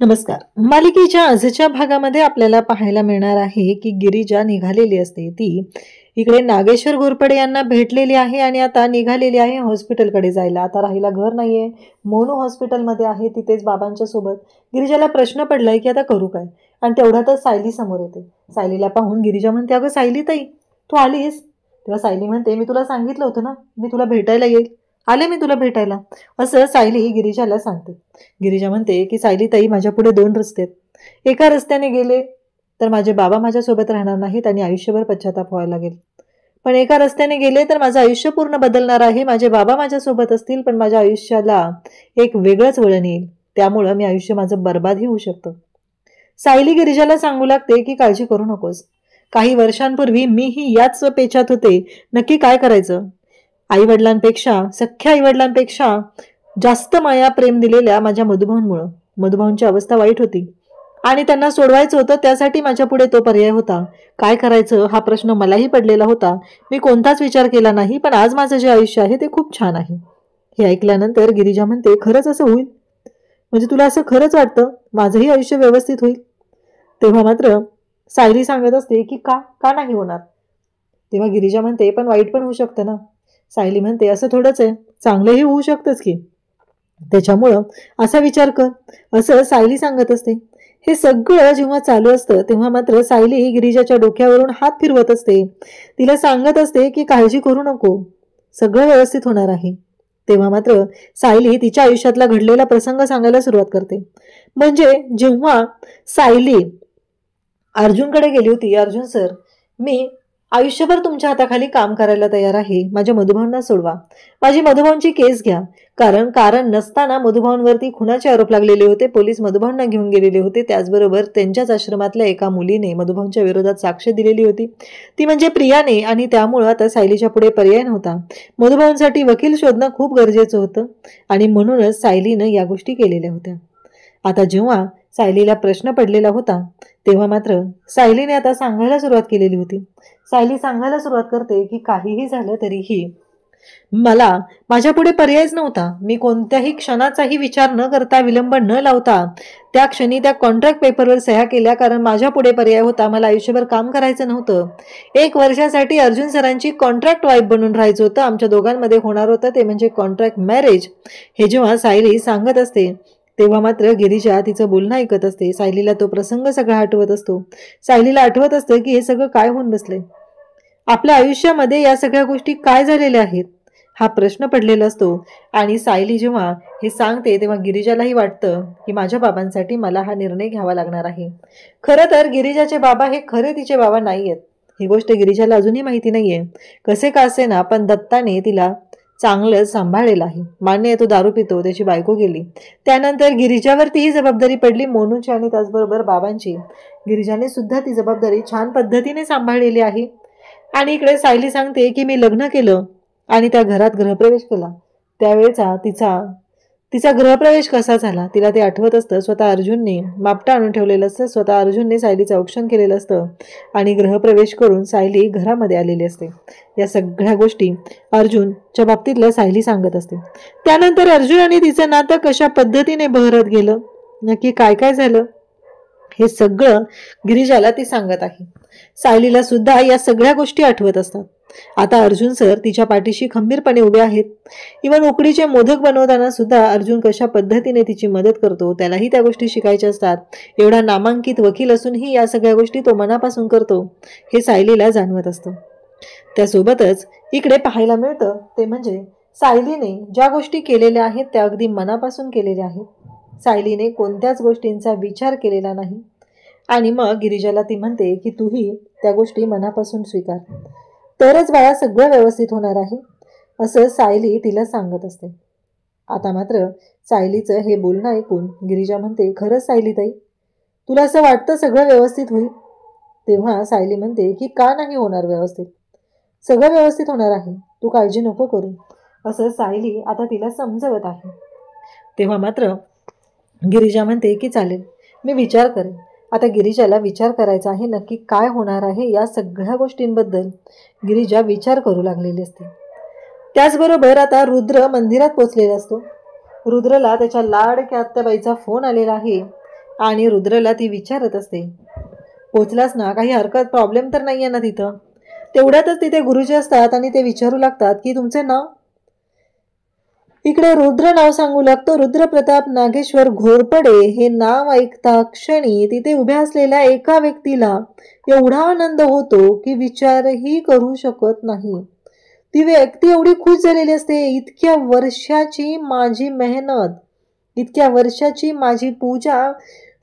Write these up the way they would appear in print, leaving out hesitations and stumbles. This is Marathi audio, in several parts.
नमस्कार. मालिकेच्या आजच्या भागामध्ये आपल्याला पाहायला मिळणार आहे की गिरिजा निघालेली असते. ती इकडे नागेश्वर घोरपडे यांना भेटलेली आहे आणि आता निघालेली आहे हॉस्पिटलकडे जायला. आता राहिला घर नाहीये, मोनू हॉस्पिटलमध्ये आहे, तिथेच बाबांच्या सोबत. गिरिजाला प्रश्न पडलाय की आता करू काय, आणि तेवढ्यातच सायली समोर येते. सायलीला पाहून गिरिजा म्हणते, अगं सायली ताई, तू आलीस? तेव्हा सायली म्हणते, मी तुला सांगितलं होतं ना, मी तुला भेटायला येईल, आले मी तुला भेटायला, असं सायली गिरिजाला सांगते. गिरिजा म्हणते की सायली ताई, माझ्या पुढे दोन रस्ते आहेत. एका रस्त्याने गेले तर माझे बाबा माझ्यासोबत राहणार नाहीत आणि आयुष्यभर पश्चाताप व्हायला लागेल. पण एका रस्त्याने गेले तर माझं आयुष्य पूर्ण बदलणार आहे. माझे बाबा माझ्यासोबत असतील पण माझ्या आयुष्याला एक वेगळंच वळण येईल. त्यामुळं मी आयुष्य माझं बर्बादही होऊ शकतं. सायली गिरिजाला सांगू लागते की काळजी करू नकोस. काही वर्षांपूर्वी मीही याच पेचात होते. नक्की काय करायचं? आईवडिलांपेक्षा, सख्ख्या आईवडिलांपेक्षा जास्त माया प्रेम दिलेल्या माझ्या मधुभाऊंमुळं. मधुभाऊंची अवस्था वाईट होती आणि त्यांना सोडवायचं होतं. त्यासाठी माझ्या पुढे तो पर्याय होता. काय करायचं हा प्रश्न मलाही पडलेला होता. मी कोणताच विचार केला नाही, पण आज माझं जे आयुष्य आहे ते खूप छान आहे. हे ऐकल्यानंतर गिरिजा म्हणते, खरंच असं होईल? म्हणजे तुला असं खरंच वाटतं माझंही आयुष्य व्यवस्थित होईल? तेव्हा मात्र सायली सांगत असते की का का नाही होणार? तेव्हा गिरिजा म्हणते, पण वाईट पण होऊ शकतं ना. सायली म्हणते, असं थोडंच आहे, चांगलंही होऊ शकतंच की. त्याच्यामुळं असा विचार कर, असं सायली सांगत असते. हे सगळं जेव्हा चालू असतं तेव्हा मात्र सायली गिरिजाच्या डोक्यावरून हात फिरवत असते. तिला सांगत असते की काळजी करू नको, सगळं व्यवस्थित होणार आहे. तेव्हा मात्र सायली तिच्या आयुष्यातला घडलेला प्रसंग सांगायला सुरुवात करते. म्हणजे जेव्हा सायली अर्जुनकडे गेली होती, अर्जुन सर, मी आयुष्यभर तुमच्या हाताखाली काम करायला तयार आहे, माझ्या मधुभावांना सोडवा, माझी मधुभावांची केस घ्या. कारण नसताना मधुभावांवरती खुनाचे आरोप लागलेले होते. पोलीस मधुभावांना घेऊन गेलेले होते. त्याचबरोबर त्यांच्याच आश्रमातल्या एका मुलीने मधुभावांच्या विरोधात साक्ष दिलेली होती, ती म्हणजे प्रियाने. आणि त्यामुळं आता सायलीच्या पुढे पर्याय नव्हता. मधुभावांसाठी वकील शोधणं खूप गरजेचं होतं आणि म्हणूनच सायलीनं या गोष्टी केलेल्या होत्या. आता जेव्हा सायलीला प्रश्न पडलेला होता तेव्हा मात्र सायलीने आता सांगायला सुरुवात केलेली होती. सायली सांगायला सुरुवात करते की काहीही झालं तरीही मला माझ्या पुढे पर्यायच नव्हता. मी कोणत्याही क्षणाचाही विचार न करता, विलंब न लावता त्या क्षणी त्या कॉन्ट्रॅक्ट पेपरवर सह्या केल्या, कारण माझ्या पुढे पर्याय होता. मला आयुष्यभर काम करायचं नव्हतं. 1 वर्षासाठी अर्जुन सरांची कॉन्ट्रॅक्ट वाईफ बनून राहायचं होतं. आमच्या दोघांमध्ये होणार होतं ते म्हणजे कॉन्ट्रॅक्ट मॅरेज. हे जेव्हा सायली सांगत असते तेव्हा मात्र गिरिजा तिचं बोलणं ऐकत असते. सायलीला तो प्रसंग सगळा आठवत असतो. सायलीला आठवत असतं की हे सगळं काय होऊन बसले, आपल्या आयुष्यामध्ये या सगळ्या गोष्टी काय झालेल्या आहेत, हा प्रश्न पडलेला असतो. आणि सायली जेव्हा हे सांगते तेव्हा गिरिजालाही वाटतं की माझ्या बाबांसाठी मला हा निर्णय घ्यावा लागणार आहे. खरं तर गिरिजाचे बाबा हे खरे तिचे बाबा नाहीयेत. ही गोष्ट गिरिजाला अजूनही माहिती नाहीये. कसे का असे ना, पण दत्ताने तिला चांगलं सांभाळलेलं आहे. मान्य आहे, तो दारू पितो, त्याची बायको गेली, त्यानंतर गिरिजावरती ही जबाबदारी पडली, मोनूची आणि त्याचबरोबर बाबांची. गिरिजाने सुद्धा ती जबाबदारी छान पद्धतीने सांभाळलेली आहे. आणि इकडे सायली सांगते की मी लग्न केलं आणि त्या घरात गृहप्रवेश केला. त्यावेळेचा तिचा गृहप्रवेश कसा झाला तिला ते आठवत असतं. स्वतः अर्जुनने मापटा आणून ठेवलेलं असतं, स्वतः अर्जुनने सायलीचं औक्षण केलेलं असतं आणि गृहप्रवेश करून सायली घरामध्ये आलेली असते. या सगळ्या गोष्टी अर्जुनच्या बाबतीतल्या सायली सांगत असते. त्यानंतर अर्जुन आणि तिचं नातं कशा पद्धतीने बहरत गेलं, नक्की काय काय झालं, हे सगळं गिरिजाला ती सांगत आहे. सायलीला सुद्धा या सगळ्या गोष्टी आठवत असतात. आता अर्जुन सर तिच्या पाठीशी खंबीरपणे उभे आहेत. इवन उकडीचे मोदक बनवताना सुद्धा अर्जुन कशा पद्धतीने तिची मदत करतो, त्यालाही त्या गोष्टी शिकायच्या असतात. एवढा नामांकित वकील असूनही या सगळ्या गोष्टी तो मनापासून करतो, हे सायलीला जाणवत असतं. त्यासोबतच इकडे पाहायला मिळतं ते म्हणजे सायलीने ज्या गोष्टी केलेल्या आहेत त्या अगदी मनापासून केलेल्या आहेत. सायलीने कोणत्याच गोष्टींचा विचार केलेला नाही. आणि मग गिरिजाला ती म्हणते की तूही त्या गोष्टी मनापासून स्वीकार, तरच बाळा सगळं व्यवस्थित होणार आहे, असं सायली तिला सांगत असते. आता मात्र सायलीचं हे बोलणं ऐकून गिरिजा म्हणते, खरंच सायली ताई, तुला असं वाटतं सगळं व्यवस्थित होईल? तेव्हा सायली म्हणते की का नाही होणार व्यवस्थित, सगळं व्यवस्थित होणार आहे, तू काळजी नको करू, असं सायली आता तिला समजवत आहे. तेव्हा मात्र गिरिजा म्हणते की चालेल, मी विचार करेन. आता गिरिजाला विचार करायचा आहे नक्की काय होणार आहे या सगळ्या गोष्टींबद्दल गिरिजा विचार करू लागलेली असते. त्याचबरोबर आता रुद्र मंदिरात पोचलेला असतो. रुद्रला त्याच्या लाडक्या आत्याबाईचा फोन आलेला आहे आणि रुद्रला ती विचारत असते, पोचलास ना, काही हरकत प्रॉब्लेम तर नाहीये ना तिथं? तेवढ्यातच तिथे गुरुजी असतात आणि ते विचारू लागतात की तुमचे नाव? इकडे रुद्र नाव सांगू लागतो. रुद्रप्रताप नागेश्वर घोरपडे हे नाव ऐकता क्षणी तिथे उभ्या असलेल्या एका व्यक्तीला एवढा आनंद होतो की विचारही करू शकत नाही. ती व्यक्ती एवढी खुश झालेली असते. इतक्या वर्षाची माझी मेहनत, इतक्या वर्षाची माझी पूजा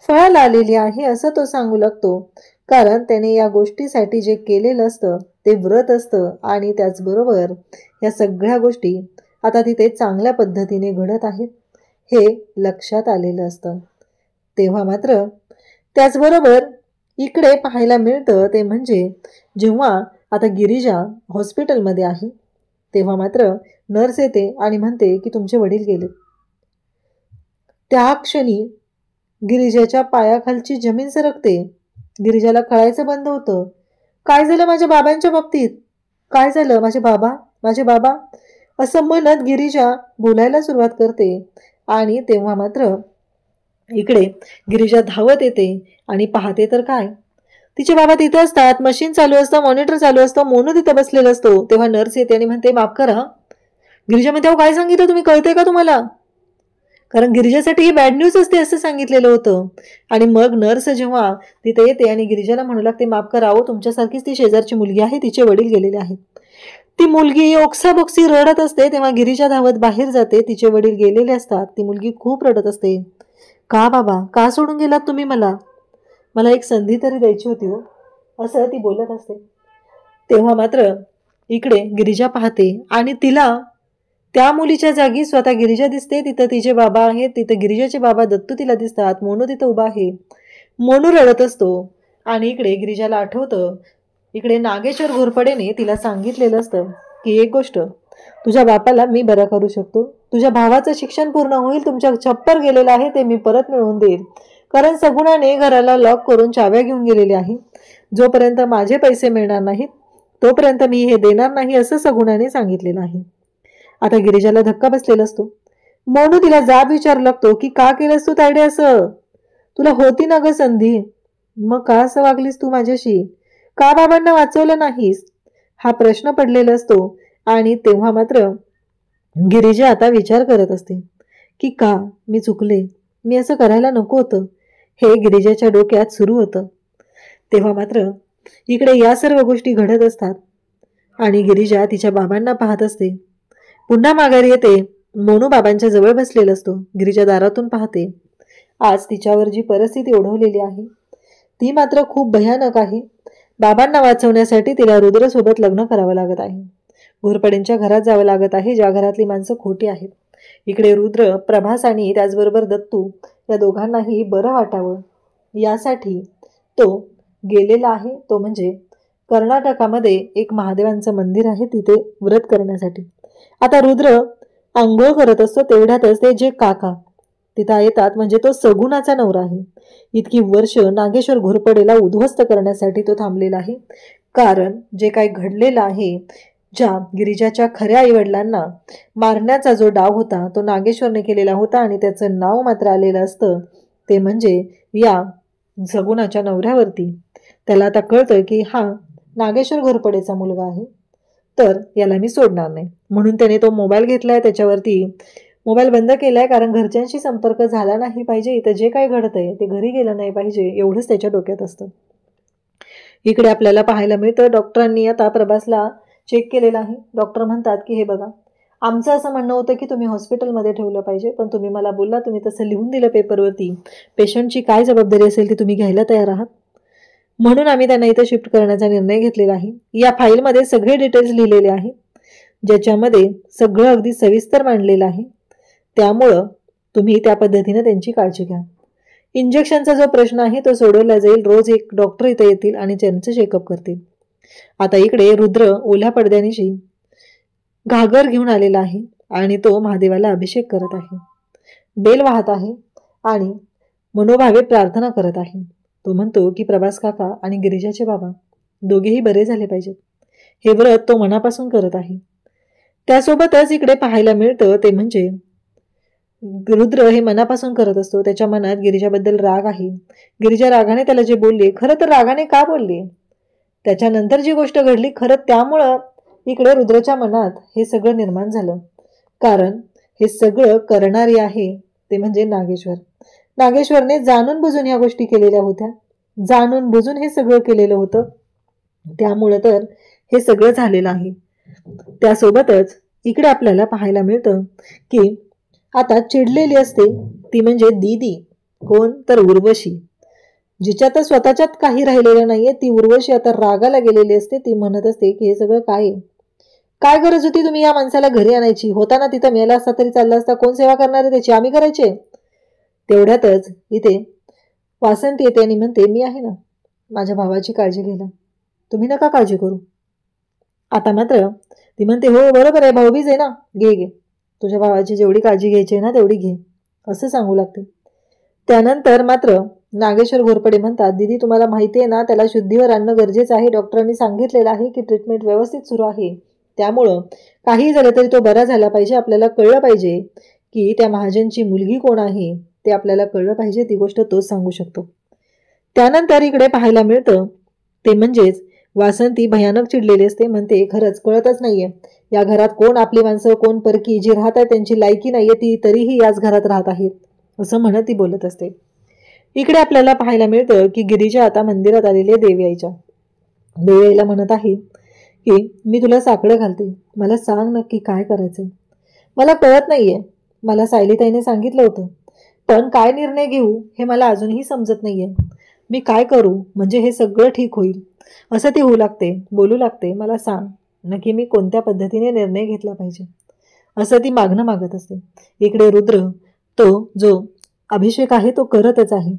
फळाला आलेली आहे असं तो सांगू लागतो. कारण त्याने या गोष्टीसाठी जे केलेलं असतं ते व्रत असतं आणि त्याचबरोबर या सगळ्या गोष्टी आता तिथे चांगल्या पद्धतीने घडत आहेत हे लक्षात आलेलं असतं. तेव्हा मात्र त्याचबरोबर इकडे पाहायला मिळतं ते म्हणजे जेव्हा आता गिरिजा हॉस्पिटलमध्ये आहे तेव्हा मात्र नर्स येते आणि म्हणते की तुमचे वडील गेले. त्या क्षणी गिरिजाच्या पायाखालची जमीन सरकते. गिरिजाला कळायचं बंद होतं. काय झालं माझ्या बाबांच्या बाबतीत? काय झालं? माझे बाबा असं म्हणत गिरिजा बोलायला सुरुवात करते. आणि तेव्हा मात्र इकडे गिरिजा धावत येते आणि पाहते तर काय, तिचे बाबा तिथे असतात. मशीन चालू असतं, मॉनिटर चालू असतं, मोनू तिथे बसलेला असतो. तेव्हा नर्स येते आणि म्हणते माफ करा. गिरिजा म्हणते काय सांगितलं तुम्ही, कळते का तुम्हाला? कारण गिरिजासाठी ही बॅड न्यूज असते असं सांगितलेलं होतं. आणि मग नर्स जेव्हा तिथे येते आणि गिरिजाला म्हणू लागते माफ करा, तुमच्यासारखीच ती शेजारची मुलगी आहे, तिचे वडील गेलेले आहेत. ती मुलगी ओक्साबोक्सी रडत असते. तेव्हा गिरिजा धावत बाहेर जाते. तिचे वडील गेलेले असतात. ती मुलगी खूप रडत असते. का बाबा, का सोडून गेलात तुम्ही मला एक संधी तरी द्यायची होती हो, असं ती बोलत असते. तेव्हा मात्र इकडे गिरिजा पाहते आणि तिला त्या मुलीच्या जागी स्वतः गिरिजा दिसते. तिथं तिचे बाबा आहेत. तिथं गिरिजाचे बाबा दत्तू तिला दिसतात. मोनू तिथं उभा आहे. मोनू रडत असतो. आणि इकडे गिरिजाला आठवतं इकडे नागेश्वर घोरपडेने तिला सांगितलेलं असतं की एक गोष्ट, तुझ्या बापाला मी बरा करू शकतो. तुझ्या भावाचं शिक्षण पूर्ण होईल. तुमच्या छप्पर गेलेलं आहे ते मी परत मिळवून देईल. कारण सगुणाने घराला लॉक करून चाव्या घेऊन गेलेले आहे. जोपर्यंत माझे पैसे मिळणार नाहीत तोपर्यंत मी हे देणार नाही असं सगुणाने सांगितलेलं आहे. आता गिरिजाला धक्का बसलेला असतो. मोनू तिला जाब विचारू लागतो की का केलंस तू तायडे असं? तुला होती ना ग संधी, मग का असं वागलीस तू माझ्याशी? का बाबांना वाचवलं नाहीस? हा प्रश्न पडलेला असतो. आणि तेव्हा मात्र गिरिजा आता विचार करत असते की का मी चुकले, मी असं करायला नको होतं, हे गिरिजाच्या डोक्यात सुरू होतं. तेव्हा मात्र इकडे या सर्व गोष्टी घडत असतात आणि गिरिजा तिच्या बाबांना पाहत असते. पुन्हा माघारी येते. मोनू बाबांच्या जवळ बसलेला असतो. गिरिजा दारातून पाहते. आज तिच्यावर जी परिस्थिती ओढवलेली आहे ती मात्र खूप भयानक आहे. बाबांना वाचवण्यासाठी तिला रुद्रसोबत लग्न करावं लागत आहे. घोरपडेंच्या घरात जावं लागत आहे, ज्या घरातली माणसं खोटी आहेत. इकडे रुद्र, प्रभास आणि त्याचबरोबर दत्तू या दोघांनाही बरं वाटावं यासाठी तो गेलेला आहे. तो म्हणजे कर्नाटकामध्ये एक महादेवांचं मंदिर आहे, तिथे व्रत करण्यासाठी. आता रुद्र आंघोळ करत असतो. तेवढ्यातच ते जे काका तिथं येतात, म्हणजे तो सगुणाचा नवरा आहे. इतकी वर्ष नागेश्वर घोरपडेला उद्ध्वस्त करण्यासाठी तो थांबलेला आहे. कारण जे काही घडलेलं आहे, ज्या गिरिजाच्या खऱ्या आईवडिलांना मारण्याचा जो डाव होता तो नागेश्वरने केलेला होता आणि त्याचं नाव मात्र आलेलं असतं ते म्हणजे या सगुणाच्या नवऱ्यावरती. त्याला आता कळतं की हा नागेश्वर घोरपडेचा मुलगा आहे, तर याला मी सोडणार नाही. म्हणून त्याने तो मोबाईल घेतलाय, त्याच्यावरती मोबाईल बंद केलाय. कारण घरच्यांशी संपर्क झाला नाही पाहिजे, इथं जे काही घडतंय ते घरी गेलं नाही पाहिजे, एवढंच त्याच्या डोक्यात असतं. इकडे आपल्याला पाहायला मिळतं डॉक्टरांनी आता प्रभासला चेक केलेलं आहे. डॉक्टर म्हणतात की हे बघा, आमचं असं म्हणणं होतं की तुम्ही हॉस्पिटलमध्ये ठेवलं पाहिजे, पण तुम्ही मला बोलला, तुम्ही तसं लिहून दिलं पेपरवरती, पेशंटची काय जबाबदारी असेल ती तुम्ही घ्यायला तयार आहात, म्हणून आम्ही त्यांना इथं शिफ्ट करण्याचा निर्णय घेतलेला आहे. या फाईलमध्ये सगळे डिटेल्स लिहिलेले आहेत, ज्याच्यामध्ये सगळं अगदी सविस्तर मांडलेलं आहे. त्यामुळं तुम्ही त्या पद्धतीने त्यांची काळजी घ्या. इंजेक्शनचा जो प्रश्न आहे तो सोडवला जाईल. रोज एक डॉक्टर इथे येतील आणि त्यांचं चेकअप करतील. आता इकडे रुद्र ओल्या पडद्यानिशी घागर घेऊन आलेला आहे आणि तो महादेवाला अभिषेक करत आहे. बेल वाहत आहे आणि मनोभावे प्रार्थना करत आहे. तो म्हणतो की प्रभास काका आणि गिरिजाचे बाबा दोघेही बरे झाले पाहिजेत. हे व्रत तो मनापासून करत आहे. त्यासोबतच इकडे पाहायला मिळतं ते म्हणजे रुद्र हे मनापासून करत असतो. त्याच्या मनात गिरिजाबद्दल राग आहे. गिरिजा रागाने त्याला जे बोलले, खरं तर रागाने का बोलले, त्याच्यानंतर जी गोष्ट घडली, खरं त्यामुळं इकडे रुद्रच्या मनात हे सगळं निर्माण झालं. कारण हे सगळं करणारी आहे ते म्हणजे नागेश्वर. नागेश्वरने जाणून बुजून ह्या गोष्टी केलेल्या होत्या. जाणून बुजून हे सगळं केलेलं होतं. त्यामुळं तर हे सगळं झालेलं आहे. त्यासोबतच इकडे आपल्याला पाहायला मिळतं की आता चिडलेली असते ती म्हणजे दीदी. कोण तर उर्वशी, जिच्यात स्वतःच्यात काही राहिलेलं नाहीये. ती उर्वशी आता रागाला गेलेली असते. ती म्हणत असते की हे सगळं काय आहे, काय गरज होती तुम्ही या माणसाला घरी आणायची, होता ना तिथं मेला असता तरी चालला असता, कोण सेवा करणार आहे त्याची, आम्ही करायचे. तेवढ्यातच इथे वासंती येते आणि म्हणते मी आहे ना माझ्या भावाची काळजी घ्यायला, तुम्ही नका काळजी करू. आता मात्र ती म्हणते हो बरोबर आहे, भाऊबीज आहे ना, घे घे, तुझ्या भावाची जेवढी काळजी घ्यायची आहे ना तेवढी घे, असं सांगू लागते. त्यानंतर मात्र नागेश्वर घोरपडे म्हणतात दीदी तुम्हाला माहिती आहे ना त्याला शुद्धीवर आणणं गरजेचं आहे. डॉक्टरांनी सांगितलेलं आहे की ट्रीटमेंट व्यवस्थित सुरू आहे. त्यामुळं काही झालं तरी तो बरा झाला पाहिजे. आपल्याला कळलं पाहिजे की त्या महाजनची मुलगी कोण आहे ते आपल्याला कळलं पाहिजे. ती गोष्ट तोच सांगू शकतो. त्यानंतर इकडे पाहायला मिळतं ते म्हणजेच वासंती भयानक चिडलेली असते. म्हणते खरंच कळतच नाहीये या घरात कोण आपली माणसं कोण परकी, जी राहत आहे त्यांची लायकी नाहीये ती तरीही याच घरात राहत आहेत, असं म्हणत ती बोलत असते. इकडे आपल्याला पाहायला मिळतं की गिरिजा आता मंदिरात आलेली आहे देवयाईच्या. देवयाईला म्हणत आहे की मी तुला साकडं घालते, मला सांग नक्की काय करायचंय, मला कळत नाहीये. मला सायलीताईने सांगितलं होतं पण काय निर्णय घेऊ हे मला अजूनही समजत नाहीये. मी काय करू म्हणजे हे सगळं ठीक होईल, असं ती होऊ लागते, बोलू लागते. मला सांग नक्की मी कोणत्या पद्धतीने निर्णय घेतला पाहिजे, असं ती मागणं मागत असते. इकडे रुद्र तो जो अभिषेक आहे तो करतच आहे.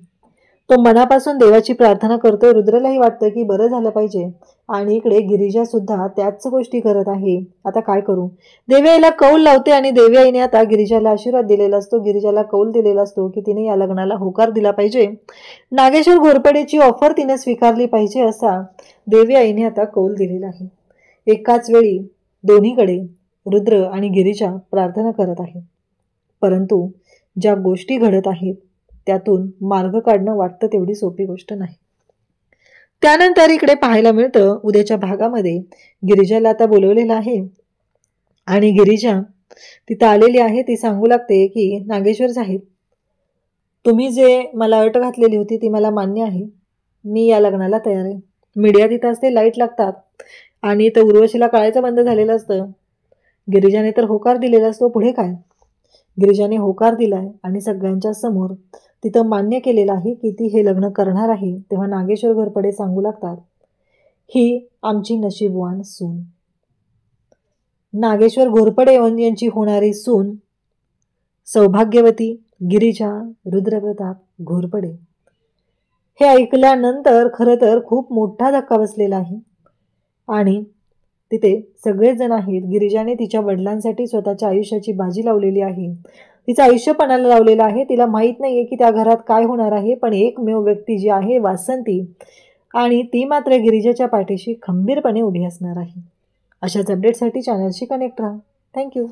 तो मनापासून देवाची प्रार्थना करतोय. रुद्रलाही वाटतं की बरं झालं पाहिजे आणि इकडे गिरिजा सुद्धा त्याच गोष्टी करत आहे. आता काय करू, देवयाईला कौल लावते आणि देवयाईने आता गिरिजाला आशीर्वाद दिलेला असतो. गिरिजाला कौल दिलेला असतो की तिने या लग्नाला होकार दिला पाहिजे, नागेश्वर घोरपडेची ऑफर तिने स्वीकारली पाहिजे, असा देवयाईने आता कौल दिलेला आहे. एकाच वेळी दोन्हीकडे रुद्र आणि गिरिजा प्रार्थना करत आहे. परंतु ज्या गोष्टी घडत आहेत त्यातून मार्ग काढणं वाटतं तेवढी सोपी गोष्ट नाही. त्यानंतर इकडे पाहायला मिळतं उद्याच्या भागामध्ये गिरिजाला आता बोलवलेलं आहे आणि गिरिजा तिथं आलेली आहे. ती सांगू लागते की नागेश्वर साहेब तुम्ही जे मला अट घातलेली होती ती मला मान्य आहे, मी या लग्नाला तयार आहे. मीडिया तिथं असते, लाईट लागतात आणि तर उर्वशीला कळायचं बंद झालेलं असतं. गिरिजाने तर होकार दिलेला असतो. पुढे काय, गिरिजाने होकार दिलाय आणि सगळ्यांच्या समोर तिथं मान्य केलेलं आहे की ती हे लग्न करणार आहे. तेव्हा नागेश्वर घोरपडे सांगू लागतात ही आमची नशीबवान सून, नागेश्वर घोरपडे यांची होणारी सून सौभाग्यवती गिरिजा रुद्रप्रताप घोरपडे. हे ऐकल्यानंतर खरं तर खूप मोठा धक्का बसलेला आहे आणि तिथे सगळेच जण आहेत. गिरिजाने तिच्या वडिलांसाठी स्वतःच्या आयुष्याची बाजी लावलेली आहे, तिचं आयुष्य पणाला लावलेलं आहे. तिला माहीत नाहीये की त्या घरात काय होणार आहे, पण एकमेव व्यक्ती जी आहे वासंती, आणि ती मात्र गिरिजाच्या पाठीशी खंबीरपणे उभी असणार आहे. अशाच अपडेटसाठी चॅनलशी कनेक्ट राहा. थँक्यू.